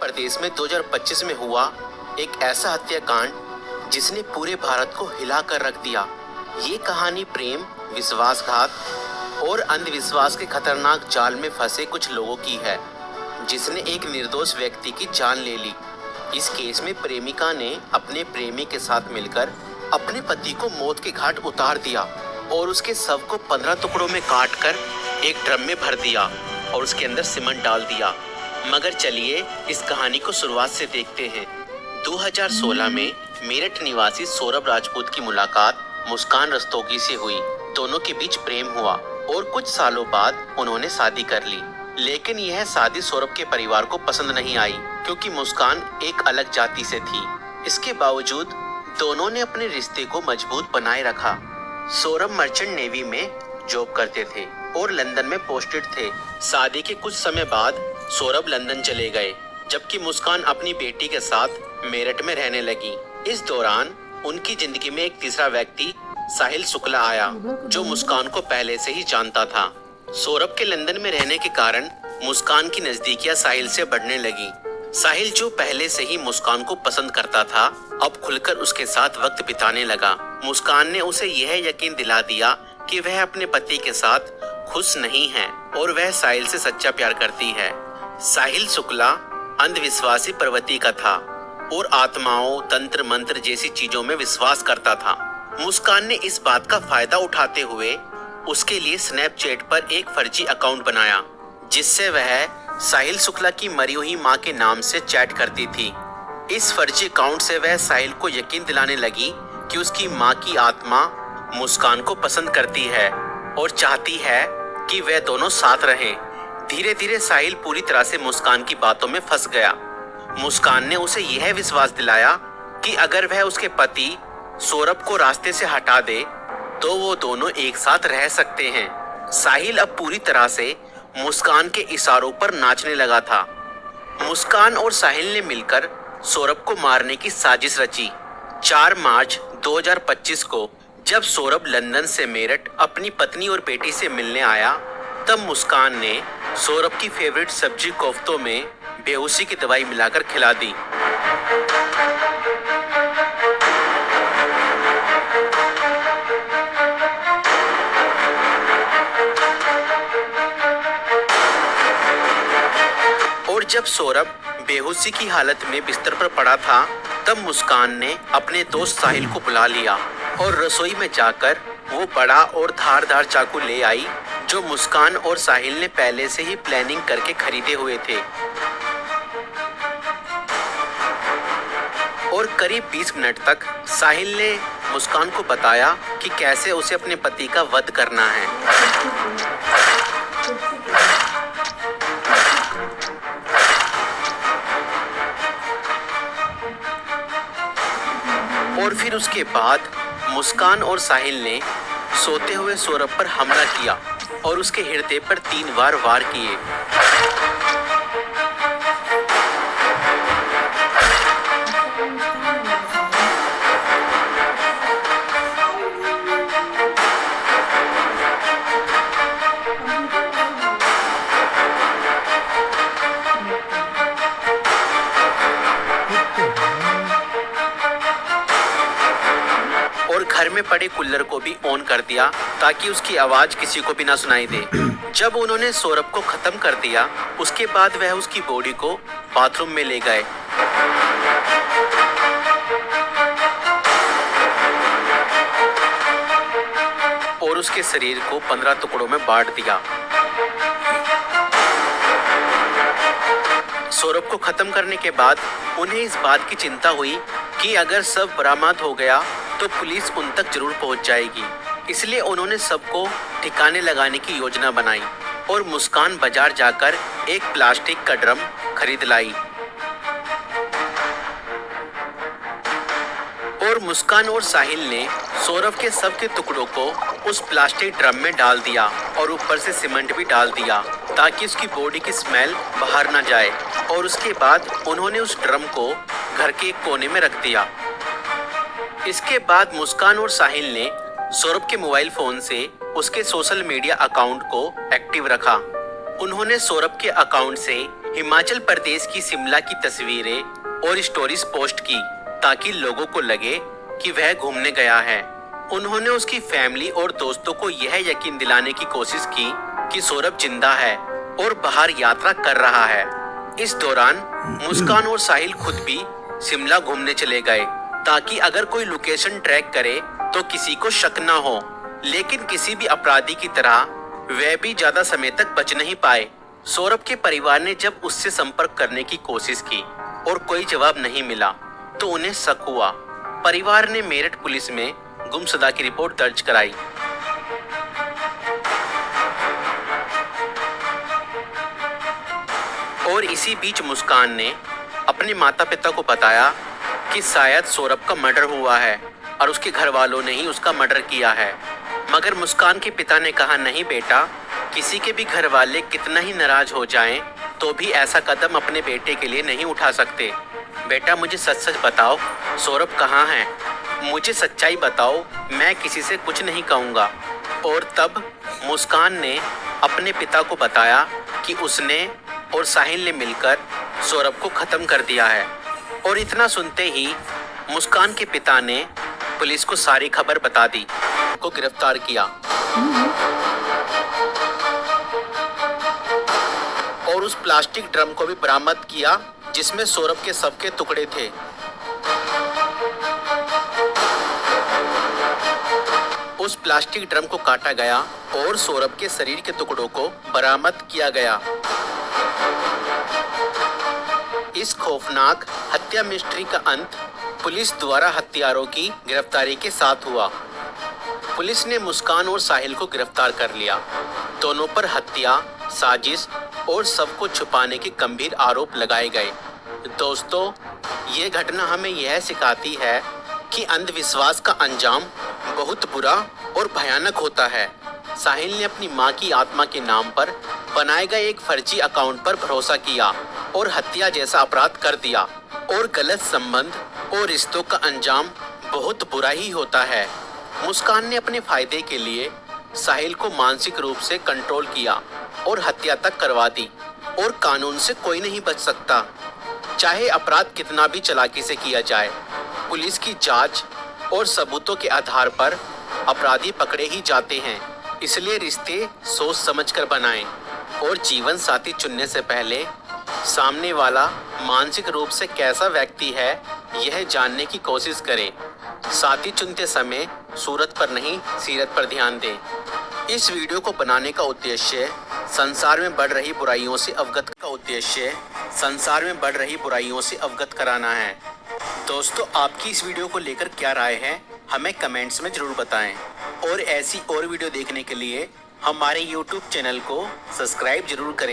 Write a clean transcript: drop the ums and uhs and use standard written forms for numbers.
प्रदेश में 2025 में हुआ एक ऐसा हत्याकांड जिसने पूरे भारत को हिला कर रख दिया। ये कहानी प्रेम, विश्वासघात और अंधविश्वास के खतरनाक जाल में फंसे कुछ लोगों की है, जिसने एक निर्दोष व्यक्ति की जान ले ली। इस केस में प्रेमिका ने अपने प्रेमी के साथ मिलकर अपने पति को मौत के घाट उतार दिया और उसके शव को 15 टुकड़ों में काटकर एक ड्रम में भर दिया और उसके अंदर सीमेंट डाल दिया। मगर चलिए इस कहानी को शुरुआत से देखते हैं। 2016 में मेरठ निवासी सौरभ राजपूत की मुलाकात मुस्कान रस्तोगी से हुई। दोनों के बीच प्रेम हुआ और कुछ सालों बाद उन्होंने शादी कर ली। लेकिन यह शादी सौरभ के परिवार को पसंद नहीं आई, क्योंकि मुस्कान एक अलग जाति से थी। इसके बावजूद दोनों ने अपने रिश्ते को मजबूत बनाए रखा। सौरभ मर्चेंट नेवी में जॉब करते थे और लंदन में पोस्टेड थे। शादी के कुछ समय बाद सौरभ लंदन चले गए, जबकि मुस्कान अपनी बेटी के साथ मेरठ में रहने लगी। इस दौरान उनकी जिंदगी में एक तीसरा व्यक्ति साहिल शुक्ला आया, जो मुस्कान को पहले से ही जानता था। सौरभ के लंदन में रहने के कारण मुस्कान की नजदीकियां साहिल से बढ़ने लगी। साहिल, जो पहले से ही मुस्कान को पसंद करता था, अब खुलकर उसके साथ वक्त बिताने लगा। मुस्कान ने उसे यह यकीन दिला दिया कि वह अपने पति के साथ खुश नहीं है और वह साहिल से सच्चा प्यार करती है। साहिल शुक्ला अंधविश्वासी प्रवृत्ति का था और आत्माओं, तंत्र मंत्र जैसी चीजों में विश्वास करता था। मुस्कान ने इस बात का फायदा उठाते हुए उसके लिए स्नैपचैट पर एक फर्जी अकाउंट बनाया, जिससे वह साहिल शुक्ला की मरी हुई मां के नाम से चैट करती थी। इस फर्जी अकाउंट से वह साहिल को यकीन दिलाने लगी कि उसकी मां की आत्मा मुस्कान को पसंद करती है और चाहती है कि वे दोनों साथ रहें। धीरे धीरे साहिल पूरी तरह से मुस्कान की बातों में फंस गया। मुस्कान ने उसे यह विश्वास दिलाया कि अगर वह उसके पति सौरभ को रास्ते से हटा दे तो वो दोनों एक साथ रह सकते हैं। साहिल अब पूरी तरह से मुस्कान के इशारों पर नाचने लगा था। मुस्कान और साहिल ने मिलकर सौरभ को मारने की साजिश रची। 4 मार्च 2025 को जब सौरभ लंदन से मेरठ अपनी पत्नी और बेटी से मिलने आया, तब मुस्कान ने सौरभ की फेवरेट सब्जी कोफ्तों में बेहोशी की दवाई मिलाकर खिला दी। और जब सौरभ बेहोशी की हालत में बिस्तर पर पड़ा था, तब मुस्कान ने अपने दोस्त साहिल को बुला लिया और रसोई में जाकर वो बड़ा और धारदार चाकू ले आई, जो मुस्कान और साहिल ने पहले से ही प्लानिंग करके खरीदे हुए थे। और करीब 20 मिनट तक साहिल ने मुस्कान को बताया कि कैसे उसे अपने पति का वध करना है। और फिर उसके बाद मुस्कान और साहिल ने सोते हुए सौरभ पर हमला किया और उसके हृदय पर 3 बार वार किए। और घर में पड़े कूलर को भी ऑन कर दिया ताकि उसकी आवाज किसी को भी ना सुनाई दे। जब उन्होंने सौरभ को खत्म कर दिया, उसके बाद वह उसकी बॉडी को बाथरूम में ले गए। और उसके शरीर को 15 टुकड़ों में बांट दिया। सौरभ को खत्म करने के बाद उन्हें इस बात की चिंता हुई कि अगर सब बरामद हो गया तो पुलिस उन तक जरूर पहुंच जाएगी। इसलिए उन्होंने सबको ठिकाने लगाने की योजना बनाई और मुस्कान बाजार जाकर एक प्लास्टिक का ड्रम खरीद लाई। और मुस्कान और साहिल ने सौरभ के शव के टुकड़ों को उस प्लास्टिक ड्रम में डाल दिया और ऊपर से सीमेंट भी डाल दिया ताकि उसकी बॉडी की स्मेल बाहर ना जाए। और उसके बाद उन्होंने उस ड्रम को घर के एक कोने में रख दिया। इसके बाद मुस्कान और साहिल ने सौरभ के मोबाइल फोन से उसके सोशल मीडिया अकाउंट को एक्टिव रखा। उन्होंने सौरभ के अकाउंट से हिमाचल प्रदेश की शिमला की तस्वीरें और स्टोरीज पोस्ट की ताकि लोगों को लगे कि वह घूमने गया है। उन्होंने उसकी फैमिली और दोस्तों को यह यकीन दिलाने की कोशिश की कि सौरभ जिंदा है और बाहर यात्रा कर रहा है। इस दौरान मुस्कान और साहिल खुद भी शिमला घूमने चले गए ताकि अगर कोई लोकेशन ट्रैक करे तो किसी को शक न हो। लेकिन किसी भी अपराधी की तरह वह भी ज्यादा समय तक बच नहीं पाए। सौरभ के परिवार ने जब उससे संपर्क करने की कोशिश की और कोई जवाब नहीं मिला तो उन्हें शक हुआ। परिवार ने मेरठ पुलिस में गुमशुदा की रिपोर्ट दर्ज कराई। और इसी बीच मुस्कान ने अपने माता पिता को बताया कि शायद सौरभ का मर्डर हुआ है और उसके घर वालों ने ही उसका मर्डर किया है। मगर मुस्कान के पिता ने कहा, नहीं बेटा, किसी के भी घर वाले कितना ही नाराज हो जाएं तो भी ऐसा कदम अपने बेटे के लिए नहीं उठा सकते। बेटा, मुझे सच सच बताओ, सौरभ कहाँ है? मुझे सच्चाई बताओ, मैं किसी से कुछ नहीं कहूँगा। और तब मुस्कान ने अपने पिता को बताया कि उसने और साहिल ने मिलकर सौरभ को खत्म कर दिया है। और इतना सुनते ही मुस्कान के पिता ने पुलिस को सारी खबर बता दी, को गिरफ्तार किया और उस प्लास्टिक ड्रम को भी बरामद किया जिसमें सौरभ के शव के टुकड़े थे। उस प्लास्टिक ड्रम को काटा गया और सौरभ के शरीर के टुकड़ों को बरामद किया गया। इस खौफनाक हत्या मिस्ट्री का अंत पुलिस द्वारा हत्यारों की गिरफ्तारी के साथ हुआ। पुलिस ने मुस्कान और साहिल को गिरफ्तार कर लिया। दोनों पर हत्या, साजिश और शव को छुपाने के गंभीर आरोप लगाए गए। दोस्तों, ये घटना हमें यह सिखाती है कि अंधविश्वास का अंजाम बहुत बुरा और भयानक होता है। साहिल ने अपनी मां की आत्मा के नाम पर बनाए गए एक फर्जी अकाउंट पर भरोसा किया और हत्या जैसा अपराध कर दिया। और गलत संबंध और रिश्तों का अंजाम बहुत बुरा ही होता है। मुस्कान ने अपने फायदे के लिए साहिल को मानसिक रूप से कंट्रोल किया और हत्या तक करवा दी। और कानून से कोई नहीं बच सकता, चाहे अपराध कितना भी चालाकी से किया जाए। पुलिस की जांच और सबूतों के आधार पर अपराधी पकड़े ही जाते हैं। इसलिए रिश्ते सोच समझकर बनाएं और जीवन साथी चुनने से पहले सामने वाला मानसिक रूप से कैसा व्यक्ति है यह जानने की कोशिश करें। साथी चुनते समय सूरत पर नहीं, सीरत पर ध्यान दें। इस वीडियो को बनाने का उद्देश्य संसार में बढ़ रही बुराइयों से अवगत कराना है। दोस्तों, आपकी इस वीडियो को लेकर क्या राय है हमें कमेंट्स में जरूर बताएं। और ऐसी और वीडियो देखने के लिए हमारे YouTube चैनल को सब्सक्राइब जरूर करें।